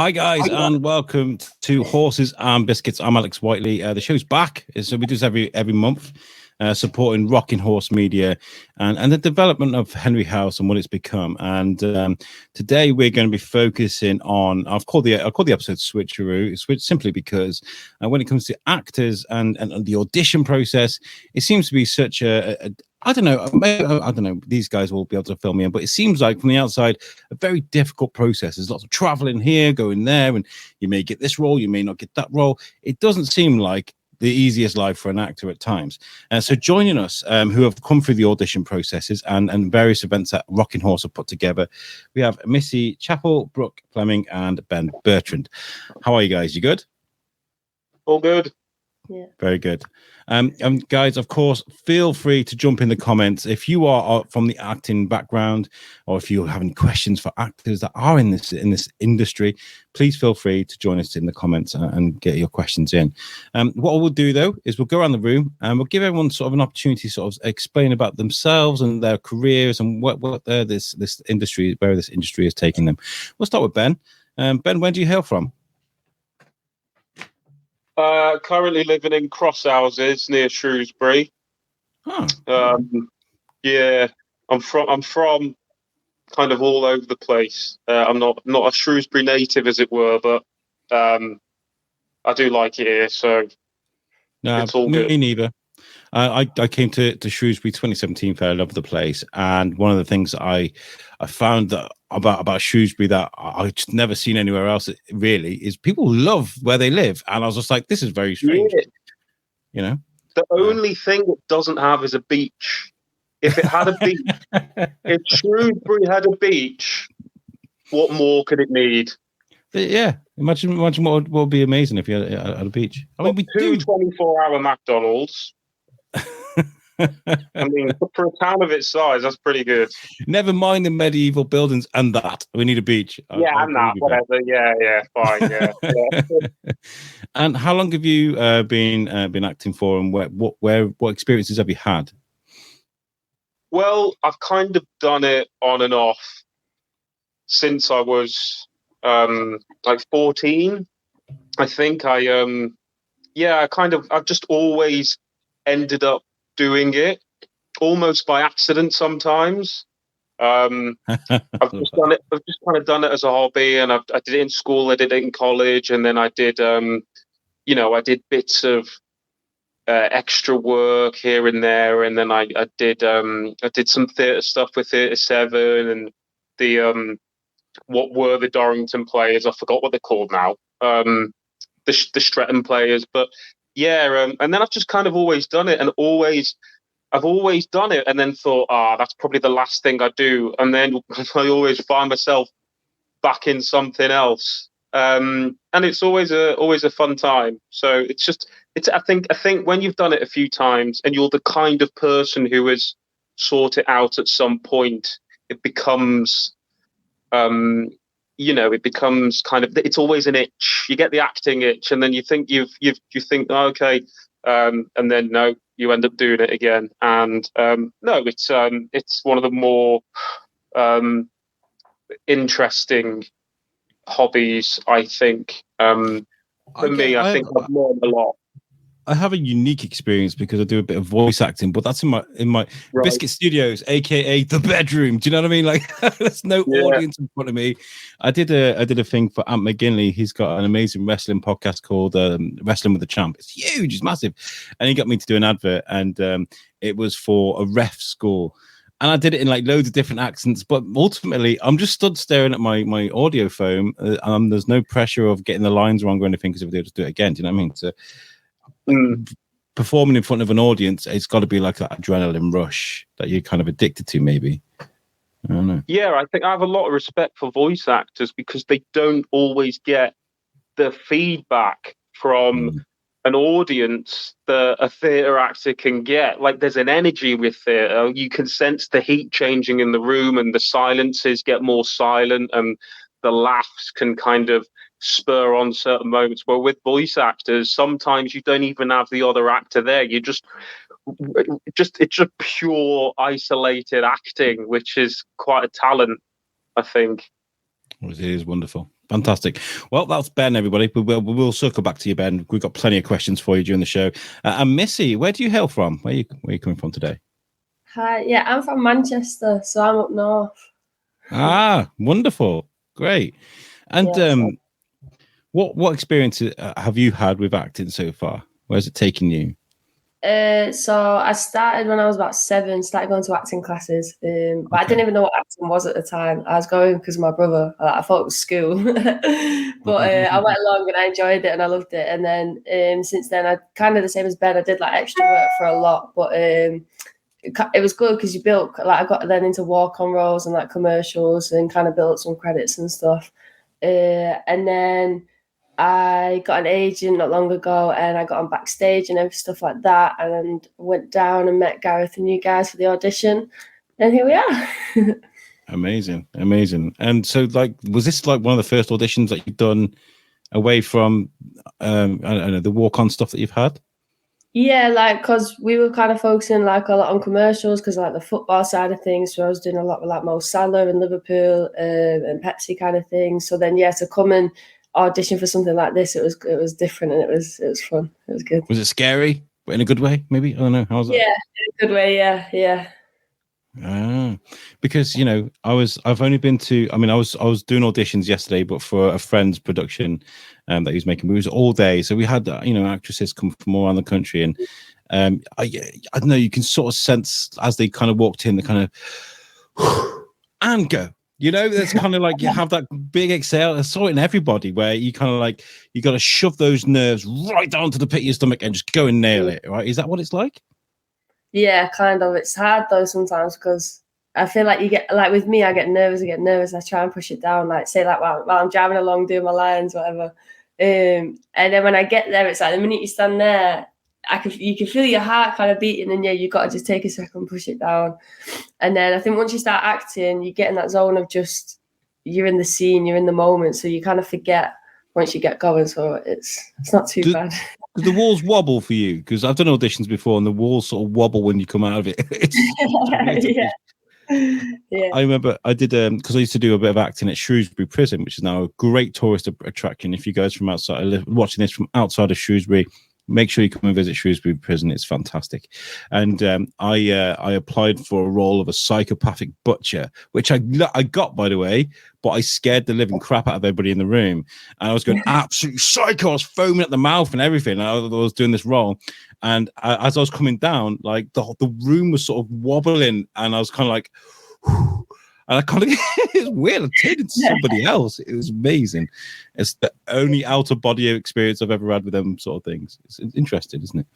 Hi guys, and welcome to Horses and Biscuits. I'm Alex Whiteley. The show's back, so we do this every month, supporting Rocking Horse Media and the development of Henry House and what it's become. And today we're going to be focusing on. I'll call the episode Switcheroo. Simply because when it comes to actors and the audition process, it seems to be such a I don't know. These guys will be able to fill me in, but it seems like from the outside, a very difficult process. There's lots of traveling here, going there, and you may get this role, you may not get that role. It doesn't seem like the easiest life for an actor at times. So joining us, who have come through the audition processes and various events that Rocking Horse have put together, we have Missi, Chapell, Brooke, Fleming, and Ben Bertrand. How are you guys? You good? All good. Yeah. Very good. Guys, of course, feel free to jump in the comments if you are from the acting background, or if you have any questions for actors that are in this industry. Please feel free to join us in the comments and get your questions in. What we'll do though is we'll go around the room and we'll give everyone sort of an opportunity to sort of explain about themselves and their careers and what this industry, where this industry is taking them. We'll start with Ben. Ben, where do you hail from? Currently living in Crosshouses near Shrewsbury. Huh. Yeah, I'm from kind of all over the place. I'm not a Shrewsbury native, as it were, but I do like it here, so it's all good. Me neither. I came to Shrewsbury 2017. I love the place, and one of the things I found that about Shrewsbury that I've just never seen anywhere else really is people love where they live, and I was just like, this is very strange. Yeah. You know, the only thing it doesn't have is a beach. If it had a beach, if Shrewsbury had a beach, what more could it need? Yeah, imagine what would be amazing if you had a beach. I mean, we two do 24-hour McDonald's. I mean, for a town of its size, that's pretty good. Never mind the medieval buildings and that. We need a beach. And that, whatever. Yeah, fine. Yeah. And how long have you been acting for, and what experiences have you had? Well, I've kind of done it on and off since I was like 14. I think I've just always ended up doing it almost by accident sometimes. I've just done it. I've just kind of done it as a hobby, and I did it in school. I did it in college, and then I did, I did bits of extra work here and there, and then I did some theatre stuff with Theatre 7 and the what were the Dorrington players? I forgot what they're called now. The Stretton players, but yeah, and then I've just kind of always done it, and I've always done it, and then thought, that's probably the last thing I do, and then I always find myself back in something else, and it's always a fun time. So I think when you've done it a few times, and you're the kind of person who has sought it out at some point, it becomes it becomes kind of, it's always an itch. You get the acting itch, and then you think you think, okay, and then no, you end up doing it again. And no, it's one of the more interesting hobbies, I think. For me, I think I've learned a lot. I have a unique experience because I do a bit of voice acting, but that's in my right. Biscuit Studios, aka the bedroom. Do you know what I mean? Like, there's no audience in front of me. I did a thing for Ant McGinley. He's got an amazing wrestling podcast called Wrestling with the Champ. It's huge, it's massive, and he got me to do an advert, and it was for a ref school. And I did it in like loads of different accents, but ultimately I'm just stood staring at my audio phone. There's no pressure of getting the lines wrong or anything, because if they just do it again, do you know what I mean? So performing in front of an audience, it's got to be like that adrenaline rush that you're kind of addicted to, maybe. I don't know. Yeah, I think I have a lot of respect for voice actors because they don't always get the feedback from an audience that a theatre actor can get. Like, there's an energy with theatre. You can sense the heat changing in the room, and the silences get more silent, and the laughs can kind of spur on certain moments. But with voice actors, sometimes you don't even have the other actor there. It's just pure isolated acting, which is quite a talent, I think. It is wonderful. Fantastic. Well, that's Ben, everybody. We'll circle back to you, Ben. We've got plenty of questions for you during the show. And Missi, where do you hail from? Where are you coming from today? Hi, yeah, I'm from Manchester, so I'm up north. Ah, wonderful. Great. And what experience have you had with acting so far? Where's it taking you? So I started when I was about 7, started going to acting classes, but I didn't even know what acting was at the time. I was going because of my brother. I thought it was school. But I went along and I enjoyed it and I loved it. And then since then, I kind of the same as Ben. I did like extra work for a lot, but it was good because you built, like, I got then into walk-on roles and like commercials and kind of built some credits and stuff. And then I got an agent not long ago and I got on backstage and stuff like that, and went down and met Gareth and you guys for the audition, and here we are. Amazing. And so, like, was this like one of the first auditions that you've done away from I don't know, the walk-on stuff that you've had? Yeah, like, because we were kind of focusing like a lot on commercials because like the football side of things, so I was doing a lot with like Mo Salah and Liverpool and Pepsi kind of thing. So then to come and audition for something like this, it was different and it was fun. It was good. Was it scary, but in a good way? Maybe, I don't know. How's that? Yeah, in a good way. Yeah. Because I've only been to. I mean, I was doing auditions yesterday, but for a friend's production that he was making. It was all day, so we had actresses come from all around the country, and I don't know. You can sort of sense as they kind of walked in, the kind of and go. That's kind of like you have that big exhale. I saw it in everybody where you kind of like you got to shove those nerves right down to the pit of your stomach and just go and nail it. Right? Is that what it's like? Yeah, kind of. It's hard though sometimes because I feel like you get like with me, I get nervous. I try and push it down, like say like while I'm driving along doing my lines, whatever. And then when I get there, it's like the minute you stand there, you can feel your heart kind of beating, and you got to just take a second, push it down. And then I think once you start acting, you get in that zone of just you're in the scene, you're in the moment, so you kind of forget once you get going. So it's not too bad. Do the walls wobble for you? Because I've done auditions before, and the walls sort of wobble when you come out of it. Yeah. I remember I did because I used to do a bit of acting at Shrewsbury Prison, which is now a great tourist attraction. If you guys from outside watching this from outside of Shrewsbury, make sure you come and visit Shrewsbury Prison. It's fantastic. And I applied for a role of a psychopathic butcher, which I got, by the way, but I scared the living crap out of everybody in the room. And I was going absolutely psycho. I was foaming at the mouth and everything. I was doing this role. And as I was coming down, like the room was sort of wobbling, and I was kind of like, whew, and I kind of, it's weird. I turned into somebody else. It was amazing. It's the only out of body experience I've ever had with them sort of things. It's interesting, isn't it?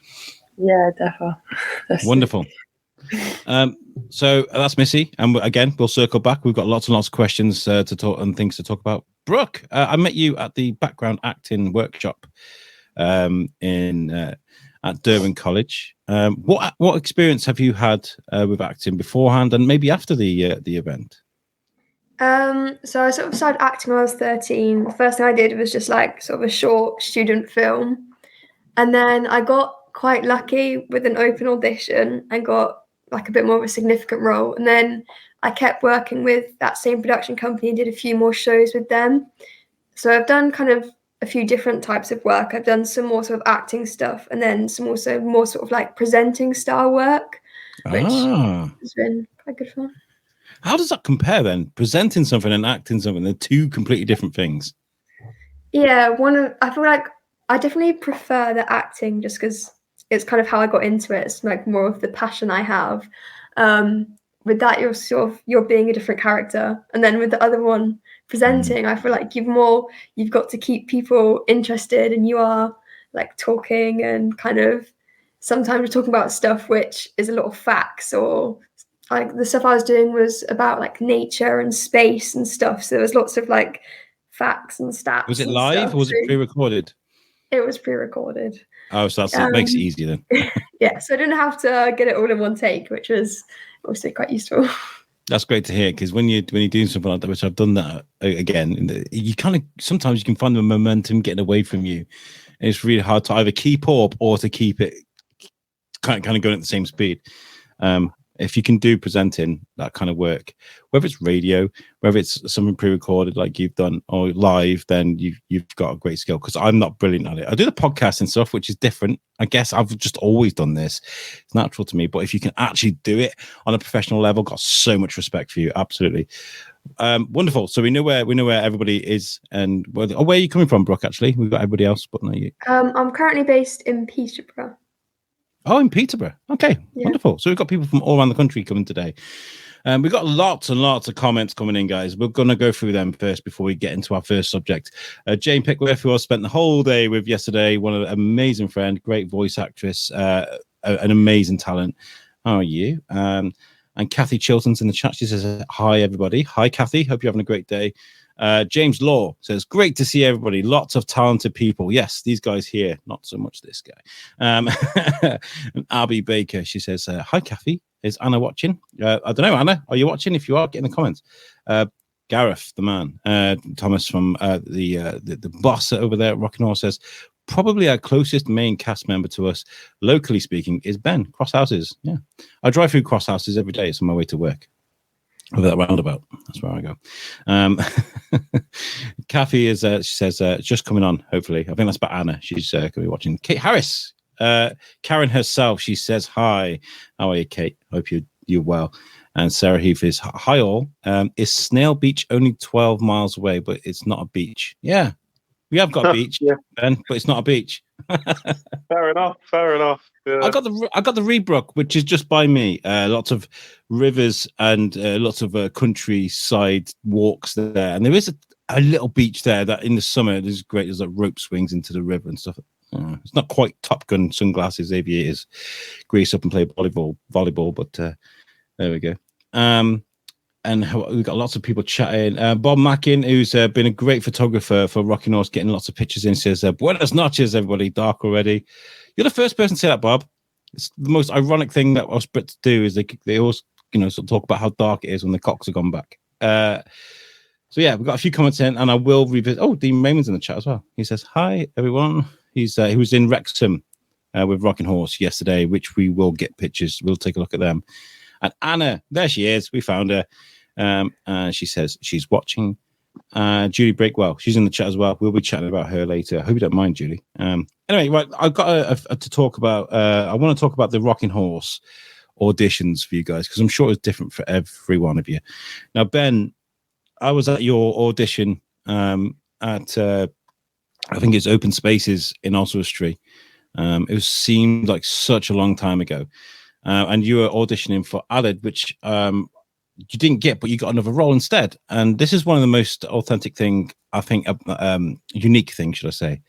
Yeah, definitely. Wonderful. So that's Missi, and again we'll circle back. We've got lots and lots of questions to talk and things to talk about. Brooke, I met you at the background acting workshop at Durham College. What experience have you had with acting beforehand and maybe after the event? So I sort of started acting when I was 13. The first thing I did was just like sort of a short student film, and then I got quite lucky with an open audition and got like a bit more of a significant role. And then I kept working with that same production company and did a few more shows with them. So I've done kind of a few different types of work. I've done some more sort of acting stuff, and then some also more sort of like presenting style work, which has been quite good fun. How does that compare then? Presenting something and acting something, they're two completely different things. Yeah, I feel like I definitely prefer the acting just because it's kind of how I got into it. It's like more of the passion I have. With that, you're being a different character, and then with the other one, presenting, I feel like you've got to keep people interested, and you are like talking and kind of sometimes you're talking about stuff which is a lot of facts, or like the stuff I was doing was about like nature and space and stuff. So there was lots of like facts and stats. Was it live or was it pre-recorded? It was pre-recorded. Oh, so that makes it easier then. Yeah, so I didn't have to get it all in one take, which was also quite useful. That's great to hear, because when you're doing something like that, which I've done that again, you kind of sometimes you can find the momentum getting away from you, and it's really hard to either keep up or to keep it kind of going at the same speed. if you can do presenting, that kind of work, whether it's radio, whether it's something pre-recorded like you've done, or live, then you've got a great skill. Because I'm not brilliant at it. I do the podcasting stuff, which is different. I guess I've just always done this. It's natural to me. But if you can actually do it on a professional level, got so much respect for you. Absolutely. Wonderful. So we know where everybody is, and where are you coming from, Brooke? Actually, we've got everybody else, but not you. I'm currently based in Peterborough. Oh, in Peterborough. Okay, Yeah. wonderful. So we've got people from all around the country coming today. We've got lots and lots of comments coming in, guys. We're going to go through them first before we get into our first subject. Jane Pickworth, who I spent the whole day with yesterday, one of the amazing friend, great voice actress, an amazing talent. How are you? And Kathy Chilton's in the chat. She says, hi, everybody. Hi, Kathy. Hope you're having a great day. James Law says, great to see everybody. Lots of talented people. Yes, these guys here. Not so much this guy. And Abby Baker, she says, hi, Kathy. Is Anna watching? I don't know, Anna. Are you watching? If you are, get in the comments. Gareth, the man. Thomas from the boss over there at Rockin' Horse says, probably our closest main cast member to us, locally speaking, is Ben. Cross Houses. Yeah. I drive through Cross Houses every day. It's on my way to work. Over that roundabout. That's where I go. Kathy is, she says, just coming on, hopefully. I think that's about Anna. She's going to be watching. Kate Harris. Karen herself, she says, hi. How are you, Kate? Hope you're well. And Sarah Heath is, hi all. Is Snail Beach only 12 miles away, but it's not a beach? Yeah. We have got a beach, Yeah. Ben, but it's not a beach. Fair enough. Yeah. I got the Reebrook, which is just by me. Lots of rivers and lots of countryside walks there, and there is a little beach there that in the summer is great. There's like rope swings into the river and stuff. It's not quite Top Gun sunglasses, aviators, grease up and play volleyball, but there we go. And we've got lots of people chatting. Bob Mackin, who's been a great photographer for Rockin' Horse, getting lots of pictures in, says, buenas noches, everybody. Dark already. You're the first person to say that, Bob. It's the most ironic thing that us Brits do is they always, sort of talk about how dark it is when the cocks have gone back. So, yeah, we've got a few comments in, and I will revisit. Oh, Dean Raymond's in the chat as well. He says, hi, everyone. He was in Wrexham with Rockin' Horse yesterday, which we will get pictures. We'll take a look at them. And Anna, there she is. We found her. And she says she's watching. Julie Breakwell, she's in the chat as well. We'll be chatting about her later. I hope you don't mind, Julie. Anyway, right, I've got to talk about. I want to talk about the Rockin' Horse auditions for you guys because I'm sure it's different for every one of you. Now, Ben, I was at your audition at I think it's Open Spaces in Oswestry. It seemed like such a long time ago. And you were auditioning for Aled, which you didn't get, but you got another role instead. And this is one of the most authentic thing, I think, unique thing, should I say,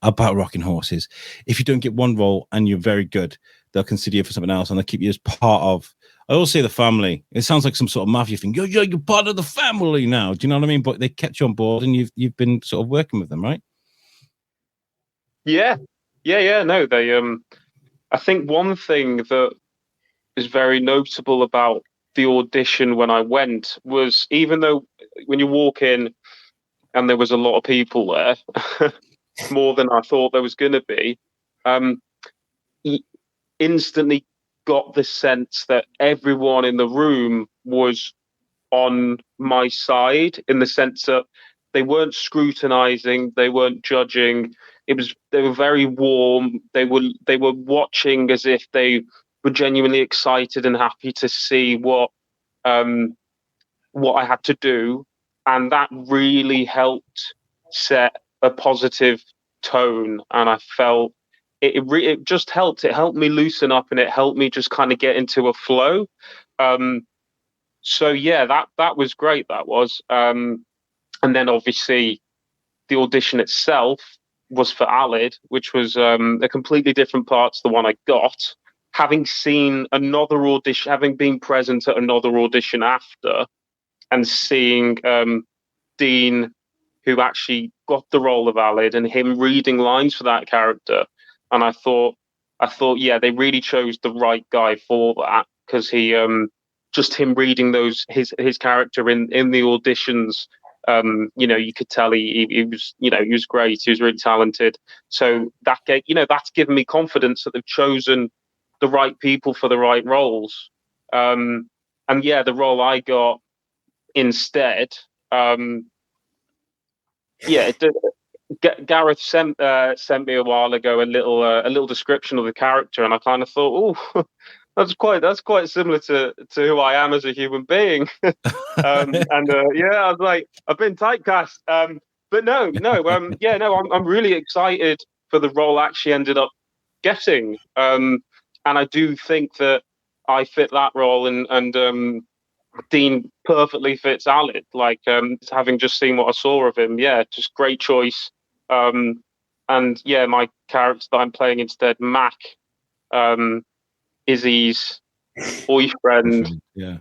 about Rockin' Horses. If you don't get one role and you're very good, they'll consider you for something else and they'll keep you as part of, I always say the family. It sounds like some sort of mafia thing. You're part of the family now. Do you know what I mean? But they kept you on board and you've been sort of working with them, right? Yeah. No, they. I think one thing that is very notable about the audition when I went was, even though when you walk in and there was a lot of people there, more than I thought there was going to be, instantly got the sense that everyone in the room was on my side, in the sense that they weren't scrutinizing, they weren't judging. They were very warm. They were watching as if they were genuinely excited and happy to see what I had to do, and that really helped set a positive tone. And I felt it just helped. It helped me loosen up, and it helped me just kind of get into a flow. So yeah, that was great. That was, and then obviously the audition itself was for Aled, which was a completely different part to the one I got. Having seen another audition, having been present at another audition after, and seeing Dean, who actually got the role of Aled, and him reading lines for that character, and I thought, yeah, they really chose the right guy for that, because he, just him reading his character in the auditions. You could tell he was, he was great. He was really talented. So that that's given me confidence that they've chosen the right people for the right roles. And yeah, the role I got instead, Gareth sent me a while ago a little description of the character, and I kind of thought, oh, that's quite similar to who I am as a human being. Yeah, I was like, I've been typecast. But no, I'm really excited for the role I actually ended up getting. And I do think that I fit that role, and Dean perfectly fits Alid. Like, having just seen what I saw of him, yeah, just great choice. And yeah, my character that I'm playing instead, Mac, Izzy's boyfriend. Yeah.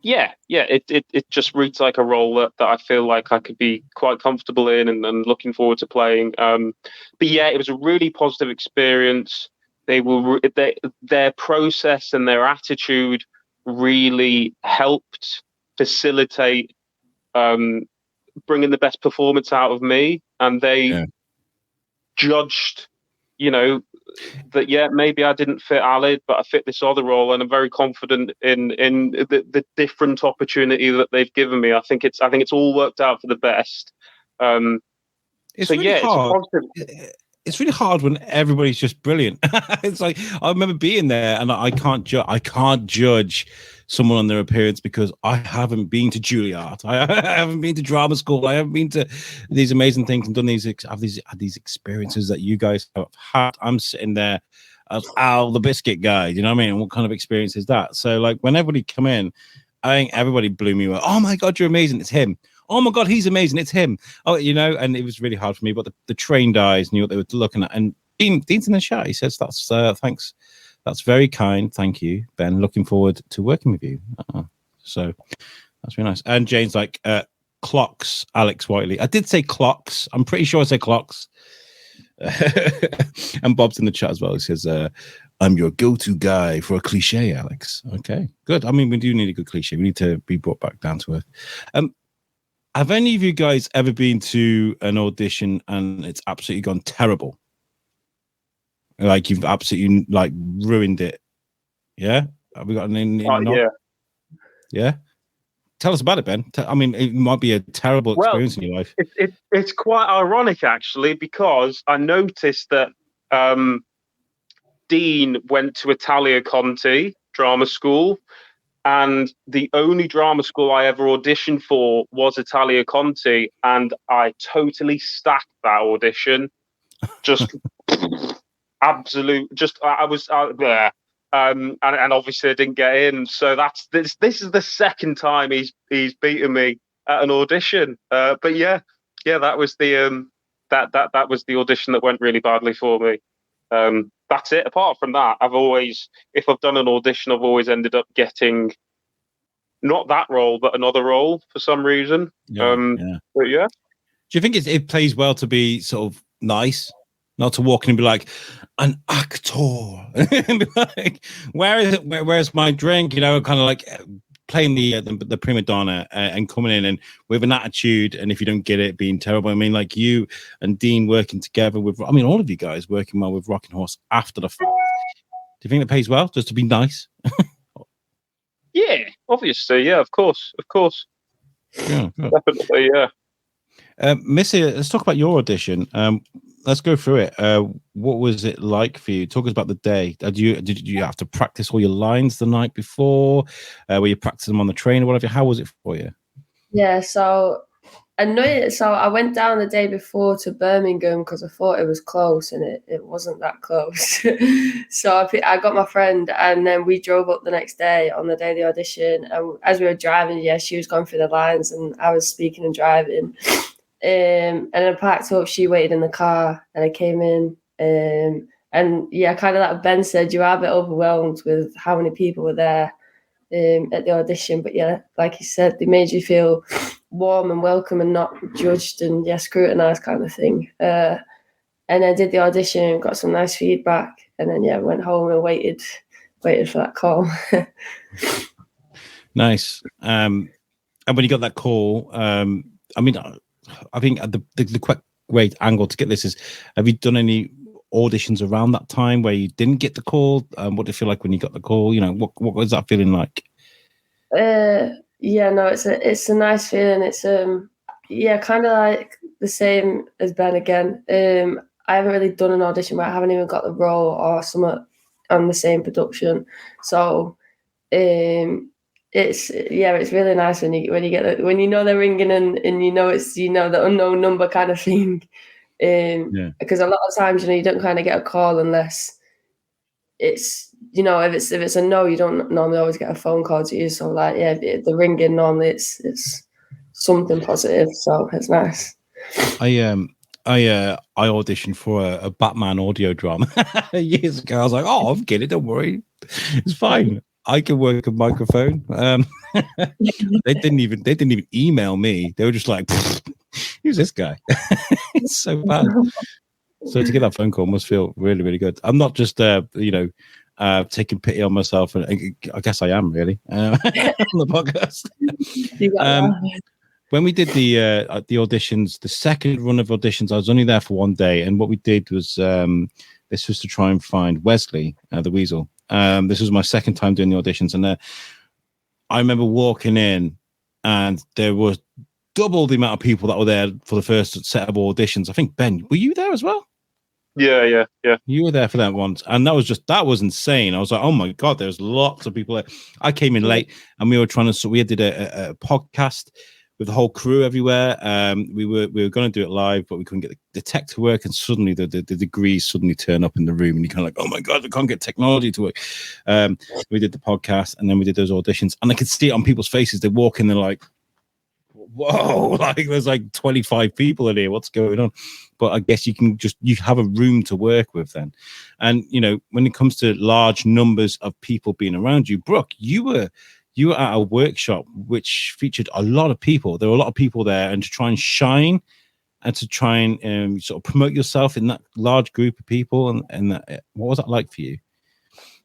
It just reads like a role that I feel like I could be quite comfortable in, and looking forward to playing. But yeah, it was a really positive experience. Their process and their attitude really helped facilitate bringing the best performance out of me, and they judged, that maybe I didn't fit Alid, but I fit this other role, and I'm very confident in the different opportunity that they've given me. I think it's all worked out for the best. It's really hard. It's really hard when everybody's just brilliant. It's like, I remember being there, and I can't judge someone on their appearance because I haven't been to Juilliard. I haven't been to drama school. I haven't been to these amazing things and done these experiences that you guys have had. I'm sitting there as Al, the biscuit guy. You know what I mean? And what kind of experience is that? So like, when everybody come in, I think everybody blew me away. Oh my God, you're amazing. It's him. Oh my God, he's amazing. It's him. Oh, and it was really hard for me, but the trained eyes knew what they were looking at. And Dean's in the chat. He says, that's thanks. That's very kind. Thank you, Ben. Looking forward to working with you. So that's really nice. And Jane's like, clocks, Alex Whiteley. I did say clocks. I'm pretty sure I said clocks. And Bob's in the chat as well. He says, I'm your go-to guy for a cliche, Alex. Okay, good. I mean, we do need a good cliche. We need to be brought back down to earth. Have any of you guys ever been to an audition and it's absolutely gone terrible? Like, you've absolutely ruined it? Yeah? Have we got an yeah. Yeah? Tell us about it, Ben. I mean, it might be a terrible experience in your life. It's quite ironic, actually, because I noticed that Dean went to Italia Conti drama school, and the only drama school I ever auditioned for was Italia Conti, and I totally stacked that audition. Just absolute. Just I was out there, and obviously I didn't get in. So this is the second time he's beaten me at an audition. But yeah, that was the that was the audition that went really badly for me. That's it. Apart from that, if I've done an audition, I've always ended up getting not that role, but another role for some reason. But yeah. Do you think it plays well to be sort of nice, not to walk in and be like an actor, and be like, where's my drink? Kind of like playing the prima donna and coming in and with an attitude, and if you don't get it, being terrible. I mean, like you and Dean working together with, all of you guys working well with Rocking Horse after the fact. Do you think it pays well just to be nice? Yeah, obviously, yeah, of course. Yeah, definitely, yeah. Missi, let's talk about your audition. Let's go through it. What was it like for you? Talk us about the day. Did you have to practice all your lines the night before? Were you practicing them on the train or whatever? How was it for you? Yeah, so I went down the day before to Birmingham because I thought it was close, and it wasn't that close. So I got my friend, and then we drove up the next day on the day of the audition. And as we were driving, she was going through the lines, and I was speaking and driving. And I packed up. She waited in the car, and I came in. And yeah, kind of like Ben said, you are a bit overwhelmed with how many people were there at the audition. But yeah, like he said, they made you feel warm and welcome and not judged and scrutinized kind of thing. And I did the audition, got some nice feedback, and then went home and waited for that call. Nice. And when you got that call, I think the quite great angle to get this is, have you done any auditions around that time where you didn't get the call? What did it feel like when you got the call? You know, what was that feeling like? Yeah, no, it's a nice feeling. It's yeah, kind of like the same as Ben again. I haven't really done an audition where I haven't even got the role or something on the same production. So it's really nice when you get when you know they're ringing and you know it's the unknown number kind of thing. Because a lot of times you don't kind of get a call unless it's if it's a no, you don't normally always get a phone call to you. So like the ringing normally it's something positive, so it's nice. I auditioned for a Batman audio drama years ago. I was like, oh, I'm kidding, don't worry, it's fine. I can work a microphone. They didn't even email me. They were just like, who's this guy? It's so bad. So to get that phone call must feel really, really good. I'm not just taking pity on myself, and I guess I am really on the podcast. When we did the auditions, the second run of auditions, I was only there for one day, and what we did was this was to try and find Wesley, the Weasel. This was my second time doing the auditions, and I remember walking in, and there was double the amount of people that were there for the first set of auditions. I think, Ben, were you there as well? Yeah. You were there for that once, and that was insane. I was like, oh my god, there's lots of people there. I came in late, and we did a podcast with the whole crew everywhere. We were going to do it live, but we couldn't get the tech to work, and suddenly the degrees suddenly turn up in the room, and you're kind of like, oh my god, we can't get technology to work. We did the podcast, and then we did those auditions, and I could see it on people's faces. They walk in, they're like, whoa, like there's like 25 people in here, what's going on? But I guess you have a room to work with then. And when it comes to large numbers of people being around you, Brooke, you were at a workshop which featured a lot of people. There were a lot of people there, and to try and shine and to try and sort of promote yourself in that large group of people, and that, what was that like for you?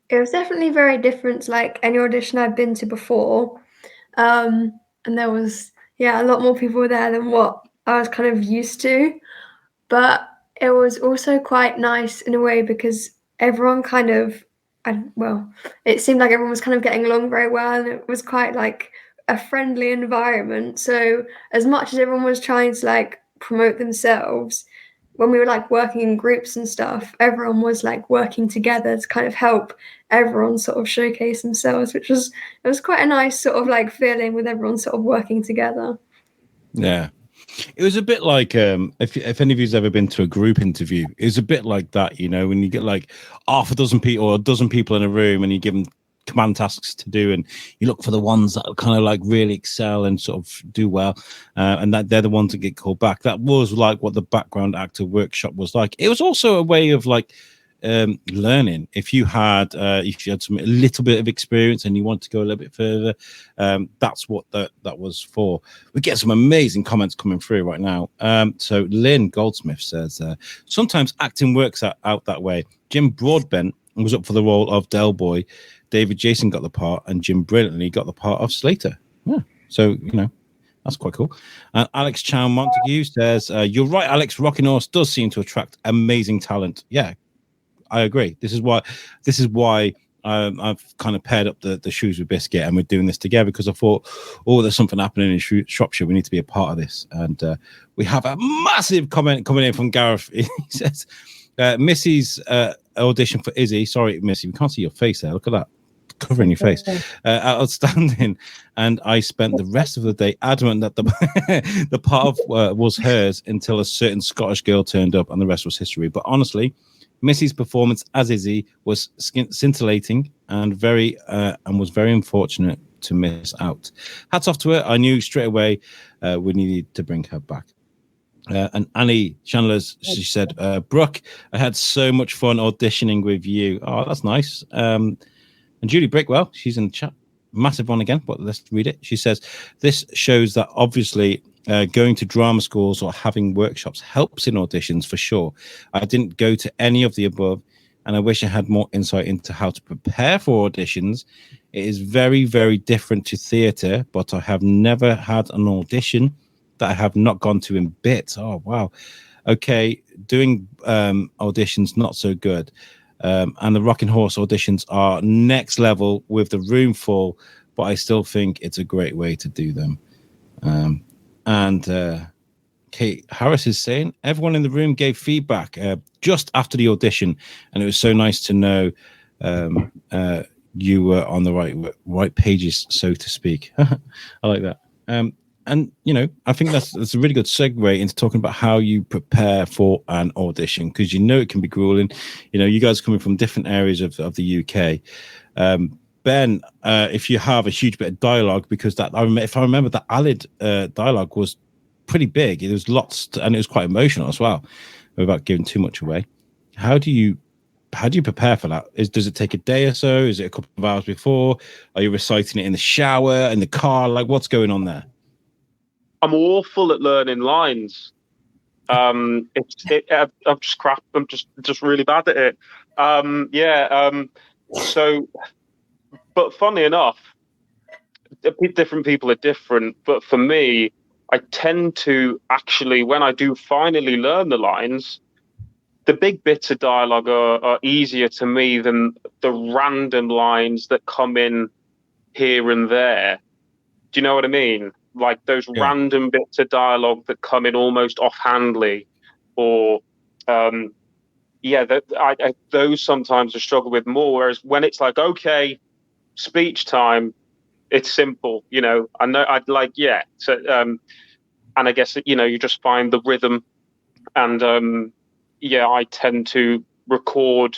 It was definitely very different to like any audition I've been to before. And there was, a lot more people there than what I was kind of used to. But it was also quite nice in a way because everyone kind of, it seemed like everyone was kind of getting along very well, and it was quite like a friendly environment. So as much as everyone was trying to like promote themselves, when we were like working in groups and stuff, everyone was like working together to kind of help everyone sort of showcase themselves, it was quite a nice sort of like feeling with everyone sort of working together. Yeah. It was a bit like if any of you's ever been to a group interview, it was a bit like that, when you get like half a dozen people or a dozen people in a room, and you give them command tasks to do, and you look for the ones that kind of like really excel and sort of do well, and that they're the ones that get called back. That was like what the background actor workshop was like. It was also a way of like learning. If you had a little bit of experience and you want to go a little bit further, that's what that was for. We get some amazing comments coming through right now. So Lynn Goldsmith says sometimes acting works out that way. Jim Broadbent was up for the role of Del Boy. David Jason got the part, and Jim brilliantly got the part of Slater. Yeah. So that's quite cool. Alex Chow Montague says you're right, Alex. Rocking Horse does seem to attract amazing talent. Yeah, I agree. This is why I've kind of paired up the shoes with Biscuit, and we're doing this together because I thought, there's something happening in Shropshire. We need to be a part of this. And we have a massive comment coming in from Gareth. He says, Missi's audition for Izzy. Sorry, Missi, we can't see your face there. Look at that. Covering your face. Outstanding. And I spent the rest of the day adamant that the part of was hers until a certain Scottish girl turned up, and the rest was history. But honestly, Missi's performance as Izzy was scintillating and was very unfortunate to miss out. Hats off to her. I knew straight away we needed to bring her back. And Annie Chandler's, she said, Brooke, I had so much fun auditioning with you. Oh, that's nice. And Julie Brickwell, she's in the chat. Massive one again, but let's read it. She says, this shows that obviously going to drama schools or having workshops helps in auditions for sure. I didn't go to any of the above, and I wish I had more insight into how to prepare for auditions. It is very, very different to theatre, but I have never had an audition that I have not gone to in bits. Oh, wow. okay, doing auditions not so good, and the Rocking Horse auditions are next level with the room full, but I still think it's a great way to do them. And Kate Harris is saying everyone in the room gave feedback just after the audition, and it was so nice to know you were on the right pages, so to speak. I like that. And I think that's a really good segue into talking about how you prepare for an audition, because it can be grueling. You guys coming from different areas of the UK. Ben, if you have a huge bit of dialogue, because if I remember, the Alid dialogue was pretty big. It was lots, and it was quite emotional as well, without giving too much away. How do you prepare for that? Does it take a day or so? Is it a couple of hours before? Are you reciting it in the shower, in the car? Like, what's going on there? I'm awful at learning lines. I'm just crap. I'm just really bad at it. So, but funny enough, different people are different. But for me, I tend to actually, when I do finally learn the lines, the big bits of dialogue are easier to me than the random lines that come in here and there. Do you know what I mean? Like those random bits of dialogue that come in almost offhandedly, or those sometimes I struggle with more. Whereas when it's like, okay, speech time, it's simple. I know I'd like, So, and I guess you just find the rhythm, and I tend to record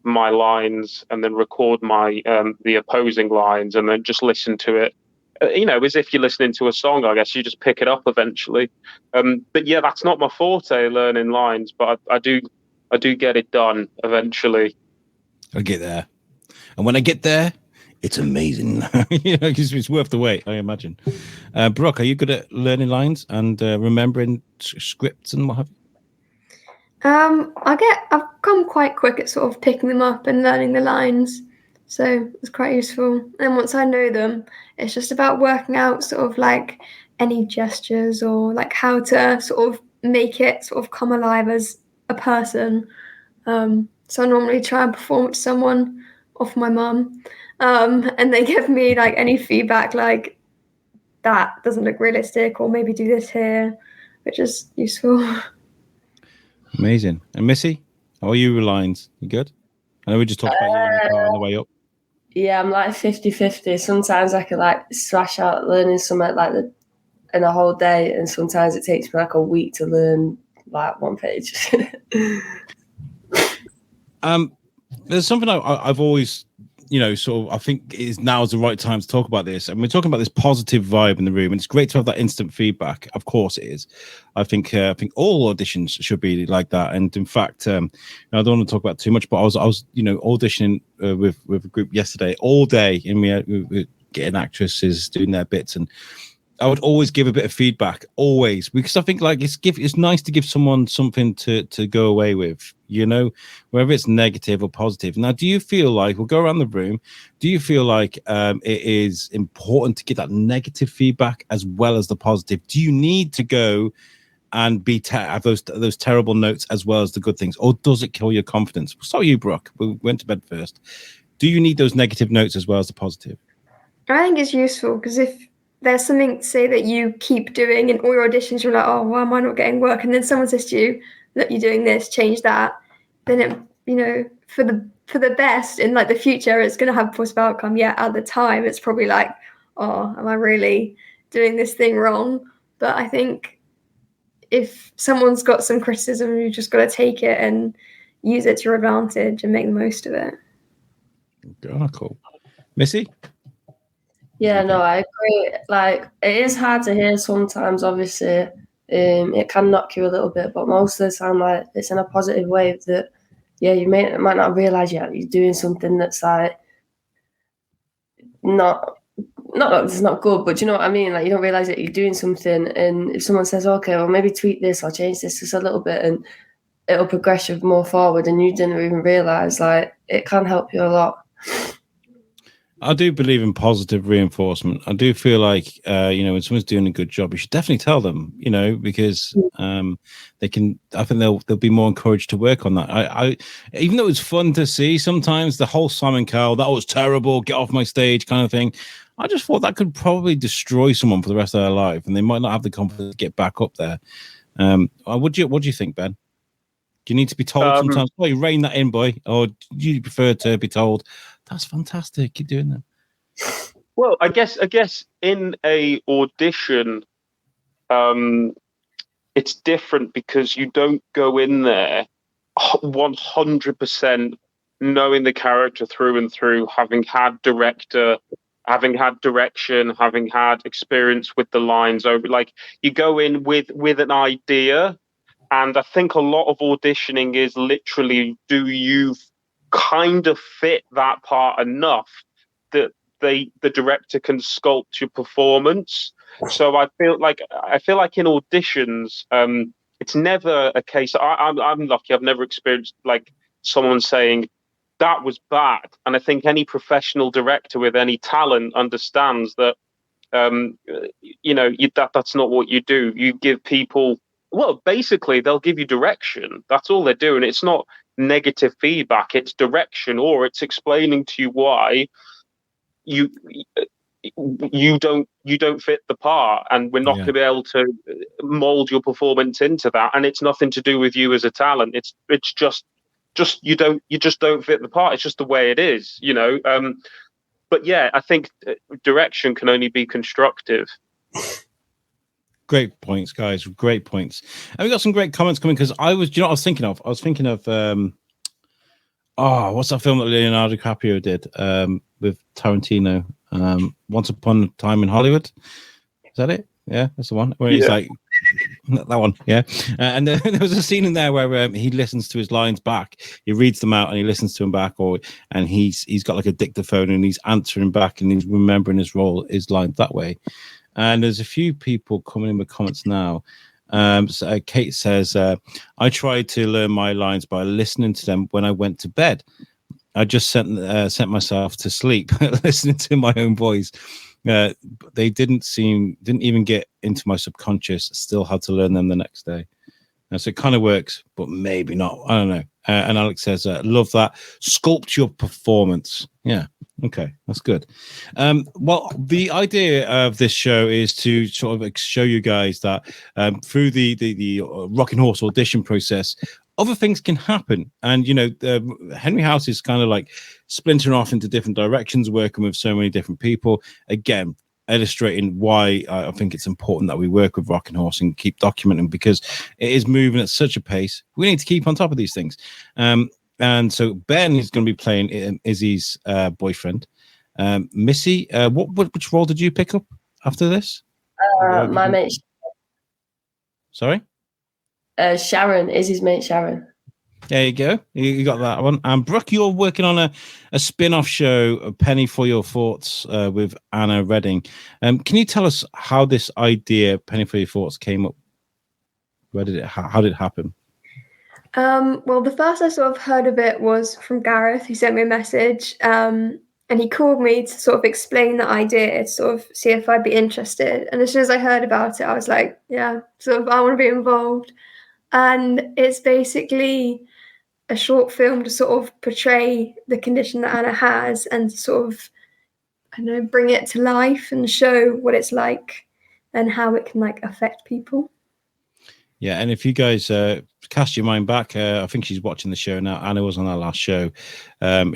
my lines and then record my the opposing lines and then just listen to it. As if you're listening to a song, I guess you just pick it up eventually. But yeah, that's not my forte, learning lines, but I do get it done eventually. I get there. And when I get there, it's amazing. It's worth the wait, I imagine. Brooke, are you good at learning lines and remembering scripts and what have you? I've come quite quick at sort of picking them up and learning the lines. So it's quite useful. And once I know them, it's just about working out sort of like any gestures or like how to sort of make it sort of come alive as a person. So I normally try and perform it to someone, off my mum, and they give me like any feedback like that doesn't look realistic, or maybe do this here, which is useful. Amazing. And Missi, how are you with lines? You good? I know we just talked about you in the car on the way up. Yeah, I'm like 50-50. Sometimes I can like smash out learning something like in a whole day, and sometimes it takes me like a week to learn like one page. There's something I've always, sort of, I think now is the right time to talk about this. And we're talking about this positive vibe in the room, and it's great to have that instant feedback. Of course it is. I think all auditions should be like that. And in fact, I don't want to talk about too much, but I was auditioning with a group yesterday all day, and we getting actresses doing their bits, and I would always give a bit of feedback, always, because I think like it's nice to give someone something to go away with, whether it's negative or positive. Now, do you feel like, we'll go around the room, do you feel like it is important to get that negative feedback as well as the positive? Do you need to go and have those terrible notes as well as the good things, or does it kill your confidence? We'll start with you, Brooke. We went to bed first. Do you need those negative notes as well as the positive? I think it's useful, because if there's something, say, that you keep doing in all your auditions, you're like, oh, why am I not getting work? And then someone says to you, look, you're doing this, change that. Then it, for the best in like the future, it's going to have a positive outcome. Yeah, at the time, it's probably like, oh, am I really doing this thing wrong? But I think if someone's got some criticism, you just got to take it and use it to your advantage and make the most of it. Oh, cool. Missi? Yeah, no, I agree. Like, it is hard to hear sometimes, obviously. It can knock you a little bit, but most of the time, like, it's in a positive way that, you might not realise yet you're doing something that's like not that it's not good, but you know what I mean? Like, you don't realise that you're doing something, and if someone says, okay, well, maybe tweak this or change this just a little bit, and it'll progress you more forward, and you didn't even realise, like, it can help you a lot. I do believe in positive reinforcement. I do feel like, when someone's doing a good job, you should definitely tell them, because they can. I think they'll be more encouraged to work on that. I even though it's fun to see sometimes the whole Simon Cowell, that was terrible, get off my stage kind of thing. I just thought that could probably destroy someone for the rest of their life, and they might not have the confidence to get back up there. What do you think, Ben? Do you need to be told sometimes? Oh, you rein that in, boy, or do you prefer to be told? That's fantastic. Keep doing that. Well, I guess in a audition, it's different because you don't go in there 100% knowing the character through and through, having had direction, having had experience with the lines over. Like, you go in with an idea, and I think a lot of auditioning is literally, do you kind of fit that part enough that the director can sculpt your performance? So I feel like in auditions, it's never a case. I'm lucky. I've never experienced like someone saying that was bad. And I think any professional director with any talent understands that that's not what you do. You give people, well, basically they'll give you direction. That's all they're doing. It's not negative feedback, it's direction, or it's explaining to you why you don't fit the part, and we're not going to be able to mold your performance into that. And it's nothing to do with you as a talent. It's just you just don't fit the part. It's just the way it is, but yeah, I think direction can only be constructive. Great points, guys. Great points. And we got some great comments coming, because I was thinking of what's that film that Leonardo DiCaprio did with Tarantino? Once Upon a Time in Hollywood. Is that it? Yeah, that's the one. Where he's like, that one, yeah. And there was a scene in there where he listens to his lines back. He reads them out and he listens to them back, and he's got like a dictaphone and he's answering back and he's remembering his lines that way. And there's a few people coming in with comments now. So Kate says, I tried to learn my lines by listening to them when I went to bed. I just sent myself to sleep listening to my own voice. They didn't even get into my subconscious. Still had to learn them the next day. So it kind of works, but maybe not. I don't know. And Alex says, love that. Sculpt your performance. Yeah. Okay, that's good. Well, the idea of this show is to sort of show you guys that through the Rocking Horse audition process, other things can happen. And, Henry House is kind of like splintering off into different directions, working with so many different people. Again, illustrating why I think it's important that we work with Rocking Horse and keep documenting, because it is moving at such a pace. We need to keep on top of these things. And so Ben is going to be playing Izzy's boyfriend. Missi, which role did you pick up after this? My mate. Sorry? Sharon, Izzy's mate Sharon. There you go. You got that one. And Brooke, you're working on a spin-off show, A Penny for Your Thoughts, with Anna Redding. Can you tell us how this idea, Penny for Your Thoughts, came up? How did it happen? Well, the first I sort of heard of it was from Gareth, who sent me a message, and he called me to sort of explain the idea, to sort of see if I'd be interested. And as soon as I heard about it, I was like, yeah, sort of, I want to be involved. And it's basically a short film to sort of portray the condition that Anna has and sort of, I don't know, bring it to life and show what it's like and how it can like affect people. Yeah, and if you guys cast your mind back, I think she's watching the show now. Anna was on our last show.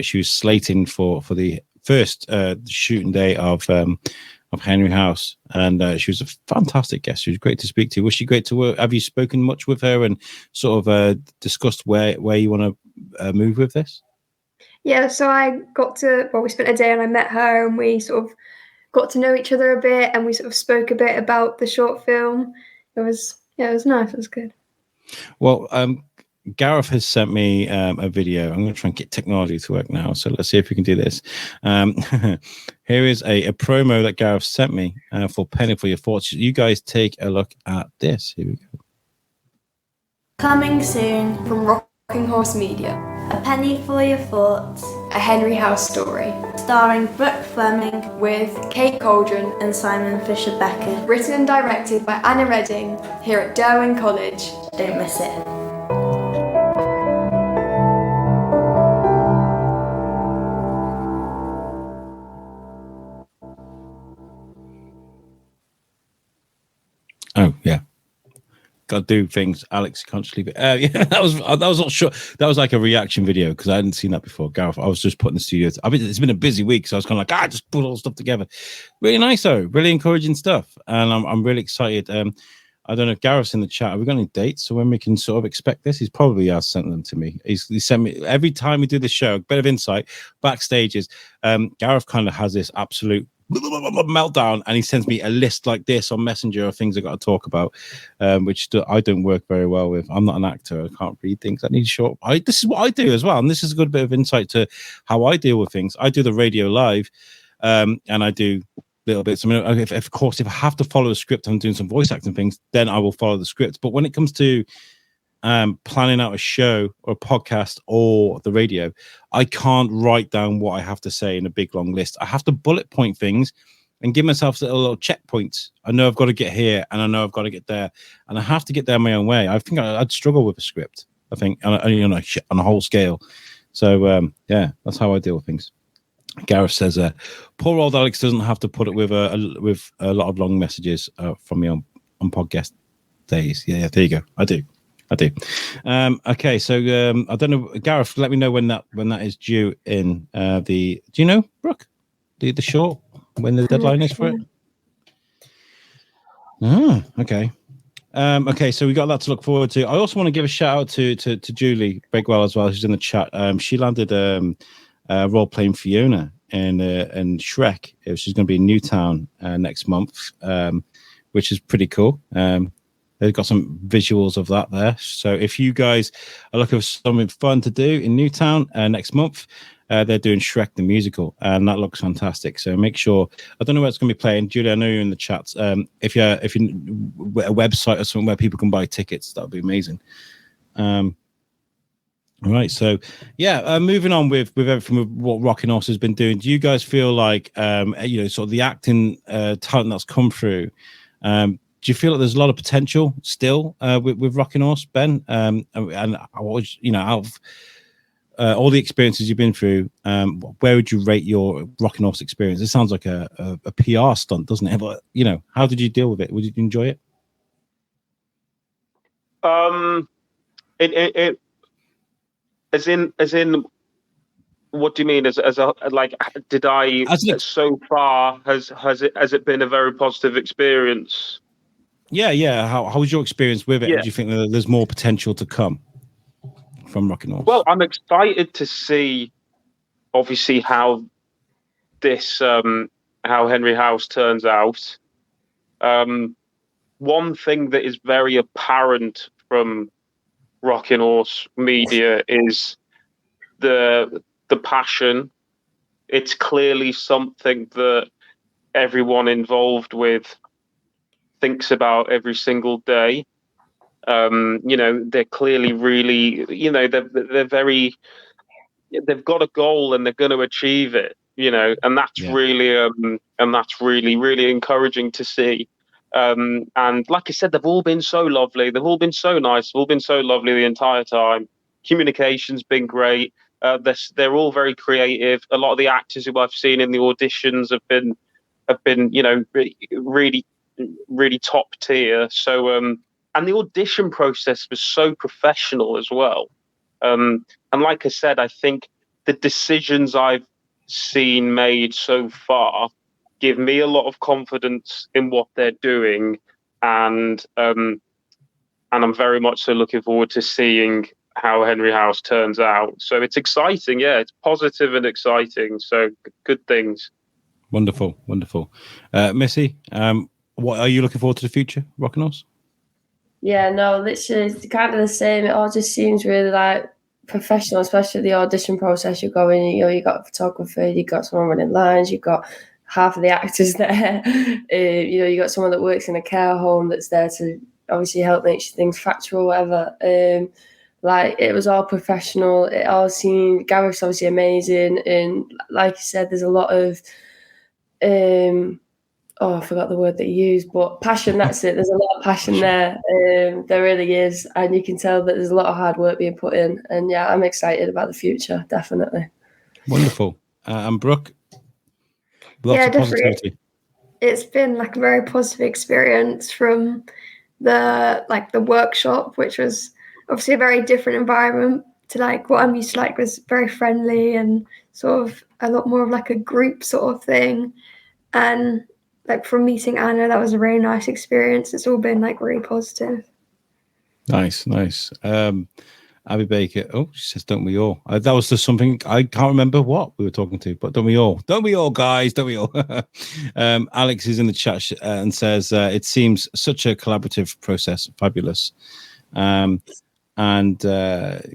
She was slating for the first shooting day of Henry House, and she was a fantastic guest. She was great to speak to. Was she great to work? Have you spoken much with her and sort of discussed where you want to move with this? Yeah, so we spent a day and I met her and we sort of got to know each other a bit and we sort of spoke a bit about the short film. It was nice. It was good. Well, Gareth has sent me a video. I'm going to try and get technology to work now. So let's see if we can do this. Here is a promo that Gareth sent me for Penny for Your Thoughts. You guys take a look at this. Here we go. Coming soon from Rocking Horse Media. A penny for your thoughts. A Henry House Story, starring Brooke Fleming with Kate Cauldron and Simon Fisher-Becker. written and directed by Anna Redding here at Derwent College. Don't miss it. Oh yeah, got to do things. Alex can't sleep it. Yeah, that was not sure. That was like a reaction video because I hadn't seen that before. Gareth, I was just putting the studio. It's been a busy week, so I was kind of like, just put all the stuff together. Really nice though, really encouraging stuff, and I'm really excited. I don't know if Gareth's in the chat. Have we got any dates so when we can sort of expect this? He's probably sent them to me. He sent me every time we do the show. A bit of insight backstages. Gareth kind of has this absolute meltdown, and he sends me a list like this on Messenger of things I got to talk about, which I don't work very well with. I'm not an actor. I can't read things. I need short. This is what I do as well, and this is a good bit of insight to how I deal with things. I do the radio live, and I do little bits. I mean, if I have to follow a script, I'm doing some voice acting things, then I will follow the script. But when it comes to planning out a show or a podcast or the radio, I can't write down what I have to say in a big long list. I have to bullet point things and give myself little checkpoints. I know I've got to get here, and I know I've got to get there, and I have to get there my own way. I think I'd struggle with a script, I think, on a whole scale. So yeah, that's how I deal with things. Gareth says, poor old Alex doesn't have to put it with a lot of long messages from me on podcast days. Yeah, there you go. I do. Okay, so I don't know, Gareth, let me know when that is due in do you know, Brooke, the short, when the deadline is for it? Okay. Okay, so we got that to look forward to. I also want to give a shout out to Julie Begwell as well, who's in the chat. She landed role playing Fiona in Shrek. She's going to be in Newtown next month, which is pretty cool. They've got some visuals of that there. So if you guys are looking for something fun to do in Newtown next month, they're doing Shrek the musical, and that looks fantastic. So make sure, I don't know where it's going to be playing. Julie, I know you're in the chat. If you're a website or something where people can buy tickets, that would be amazing. All right, so yeah, moving on with everything with what Rocking Horse has been doing. Do you guys feel like sort of the acting talent that's come through? Do you feel like there's a lot of potential still with Rocking Horse, Ben? And I was, out of all the experiences you've been through, where would you rate your Rocking Horse experience? It sounds like a PR stunt, doesn't it? But how did you deal with it? Did you enjoy it? It as in what do you mean? As a like, did I so far has it been a very positive experience? Yeah. How was your experience with it? Yeah. Do you think that there's more potential to come from Rocking Horse? Well, I'm excited to see, obviously, how this how Henry House turns out. One thing that is very apparent from Rocking Horse Media is the passion. It's clearly something that everyone involved with thinks about every single day. They're clearly really, they're very, they've got a goal and they're going to achieve it, and that's really, really encouraging to see. And like I said, they've all been so lovely. They've all been so nice. They've all been so lovely the entire time. Communication's been great. They're all very creative. A lot of the actors who I've seen in the auditions have been, really, really top tier. So, and the audition process was so professional as well. And like I said, I think the decisions I've seen made so far give me a lot of confidence in what they're doing, and I'm very much so looking forward to seeing how Henry House turns out. So it's exciting. Yeah, it's positive and exciting. So good things. Wonderful. Missi, what are you looking forward to the future, Rocking Horse? Yeah, no, literally it's kind of the same. It all just seems really like professional, especially the audition process. You go in, you got a photographer, you got someone running lines, you got half of the actors there. You got someone that works in a care home that's there to obviously help make things factual, whatever. Like, it was all professional. It all seemed, Gareth's obviously amazing. And like you said, there's a lot of, I forgot the word that you used, but passion, that's it. There's a lot of passion there. There really is. And you can tell that there's a lot of hard work being put in. And yeah, I'm excited about the future, definitely. Wonderful. And Brooke, Yeah, of definitely. positivity. It's been like a very positive experience from the workshop, which was obviously a very different environment to like what I'm used to. Like, was very friendly and sort of a lot more of like a group sort of thing. And like from meeting Anna, that was a really nice experience. It's all been like really positive. Nice. Abby Baker. Oh, she says, "Don't we all?" That was just something I can't remember what we were talking to, but don't we all? Don't we all, guys? Don't we all? Alex is in the chat and says it seems such a collaborative process. Fabulous. And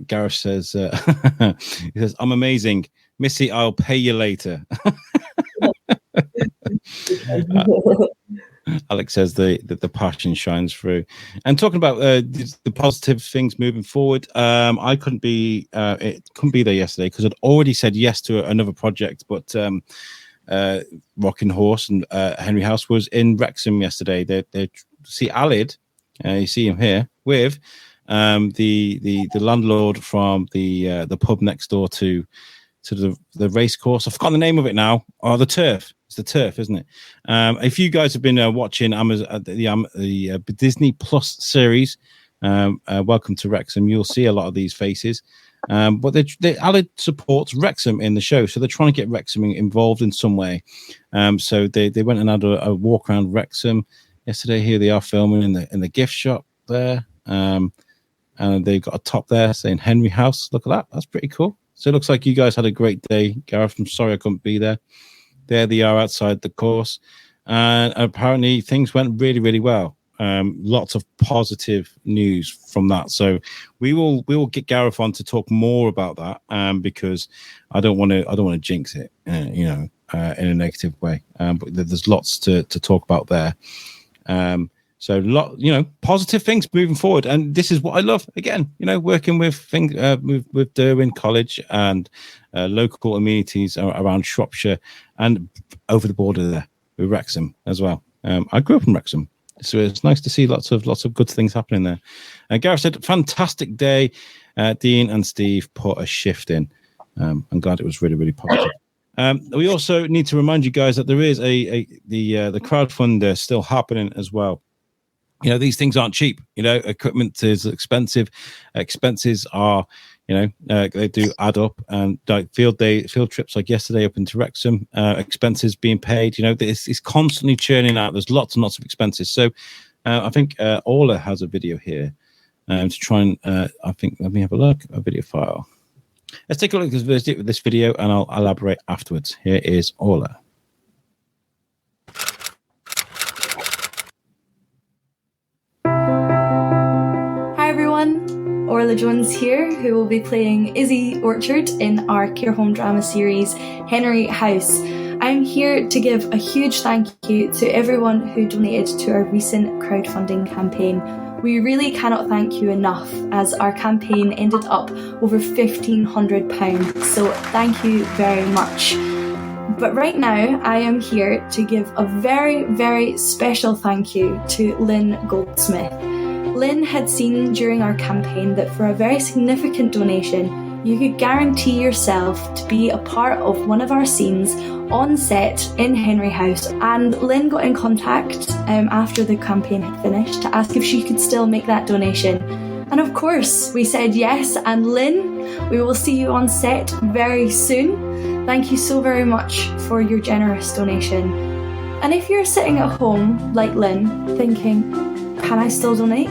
Gareth says, he says, "I'm amazing, Missi. I'll pay you later." Alex says the passion shines through. And talking about the positive things moving forward, I couldn't be there yesterday because I'd already said yes to another project, but Rocking Horse and Henry House was in Wrexham yesterday. They see Alid, you see him here with the landlord from the pub next door to the race course. I've forgotten the name of it now. Oh, the Turf. It's the Turf, isn't it? If you guys have been watching the Disney Plus series, Welcome to Wrexham, you'll see a lot of these faces. But Alid supports Wrexham in the show, so they're trying to get Wrexham involved in some way. So they went and had a walk around Wrexham yesterday. Here they are filming in the gift shop there, and they've got a top there saying Henry House. Look at that. That's pretty cool. So it looks like you guys had a great day, Gareth. I'm sorry I couldn't be there. There they are outside the course. And apparently things went really, really well. Lots of positive news from that. So we will get Gareth on to talk more about that because I don't want to jinx it, in a negative way. But there's lots to talk about there. So positive things moving forward, and this is what I love. Again, working with things with Derwent College and local amenities around Shropshire and over the border there with Wrexham as well. I grew up in Wrexham, so it's nice to see lots of good things happening there. Gareth said, "Fantastic day." Dean and Steve put a shift in. I'm glad it was really, really positive. We also need to remind you guys that there is the crowdfunder still happening as well. These things aren't cheap. Equipment is expensive. Expenses are, they do add up. And like field trips like yesterday up into Wrexham, expenses being paid. It's constantly churning out. There's lots and lots of expenses. So I think Orla has a video here to try and, let me have a look, a video file. Let's take a look at this video and I'll elaborate afterwards. Here is Orla. Orla Jones here, who will be playing Izzy Orchard in our care home drama series Henry House. I'm here to give a huge thank you to everyone who donated to our recent crowdfunding campaign. We really cannot thank you enough, as our campaign ended up over £1,500, so thank you very much. But right now, I am here to give a very, very special thank you to Lynn Goldsmith. Lynn had seen during our campaign that for a very significant donation, you could guarantee yourself to be a part of one of our scenes on set in Henry House. And Lynn got in contact after the campaign had finished to ask if she could still make that donation. And of course, we said yes. And Lynn, we will see you on set very soon. Thank you so very much for your generous donation. And if you're sitting at home, like Lynn, thinking, can I still donate?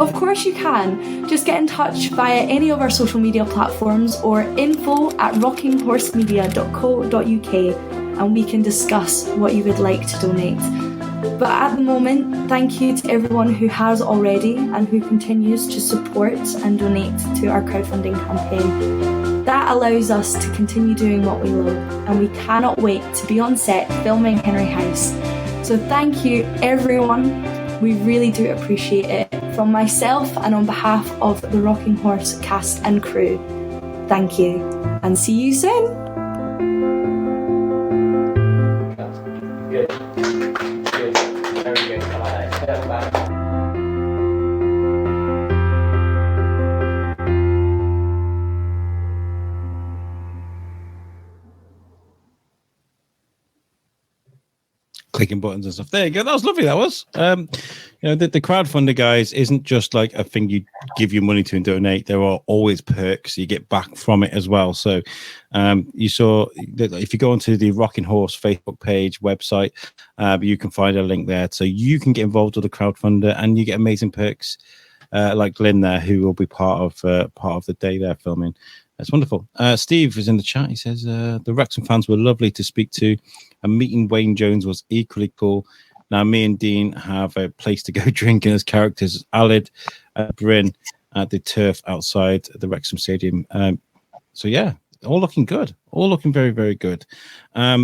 Of course you can. Just get in touch via any of our social media platforms or info@rockinghorsemedia.co.uk and we can discuss what you would like to donate. But at the moment, thank you to everyone who has already and who continues to support and donate to our crowdfunding campaign. That allows us to continue doing what we love, and we cannot wait to be on set filming Henry House. So thank you everyone We really do appreciate it. From myself and on behalf of the Rocking Horse cast and crew, thank you, and see you soon. Good. Good. Very good. I like that. Settle back. Clicking buttons and stuff. There you go. That was lovely. That was. The crowdfunder, guys, isn't just like a thing you give your money to and donate. There are always perks you get back from it as well. So you saw that if you go onto the Rocking Horse Facebook page, website, you can find a link there. So you can get involved with the crowdfunder and you get amazing perks like Lynn there, who will be part of the day there filming. That's wonderful. Steve is in the chat. He says the Wrexham fans were lovely to speak to, and meeting Wayne Jones was equally cool. Now me and Dean have a place to go drinking as characters, Alid and Bryn at the turf outside the Wrexham Stadium. So yeah, all looking good. All looking very, very good. I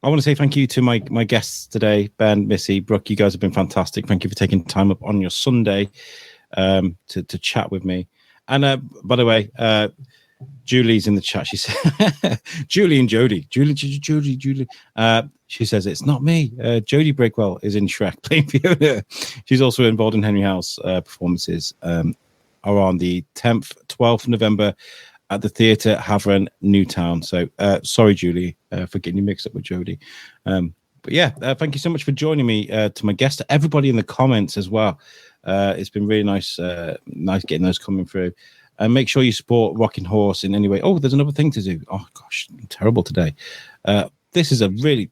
want to say thank you to my guests today, Ben, Missi, Brooke. You guys have been fantastic. Thank you for taking time up on your Sunday to chat with me. And by the way, Julie's in the chat. She said, Julie and Jodie. Julie. She says, it's not me. Jodie Breakwell is in Shrek playing Fiona. She's also involved in Henry House performances. Are on the 10th, 12th November at the Theatre, Havern, Newtown. So sorry, Julie, for getting you mixed up with Jodie. But yeah, thank you so much for joining me. To my guests, to everybody in the comments as well. It's been really nice getting those coming through. And make sure you support Rocking Horse in any way. Oh, there's another thing to do. Oh gosh, I'm terrible today. This is a really.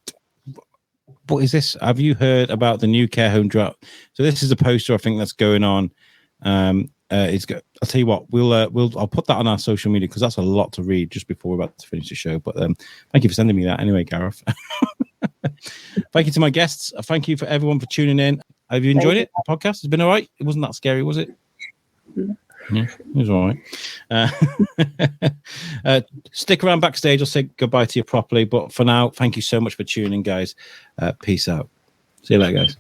What is this? Have you heard about the new care home drop? So this is a poster I think that's going on. I'll tell you what. I'll put that on our social media because that's a lot to read just before we're about to finish the show. But thank you for sending me that anyway, Gareth. Thank you to my guests. Thank you for everyone for tuning in. Have you enjoyed it? The podcast has been all right. It wasn't that scary, was it? Yeah, it was all right. Stick around backstage. I'll say goodbye to you properly. But for now, thank you so much for tuning in, guys. Peace out. See you later, guys.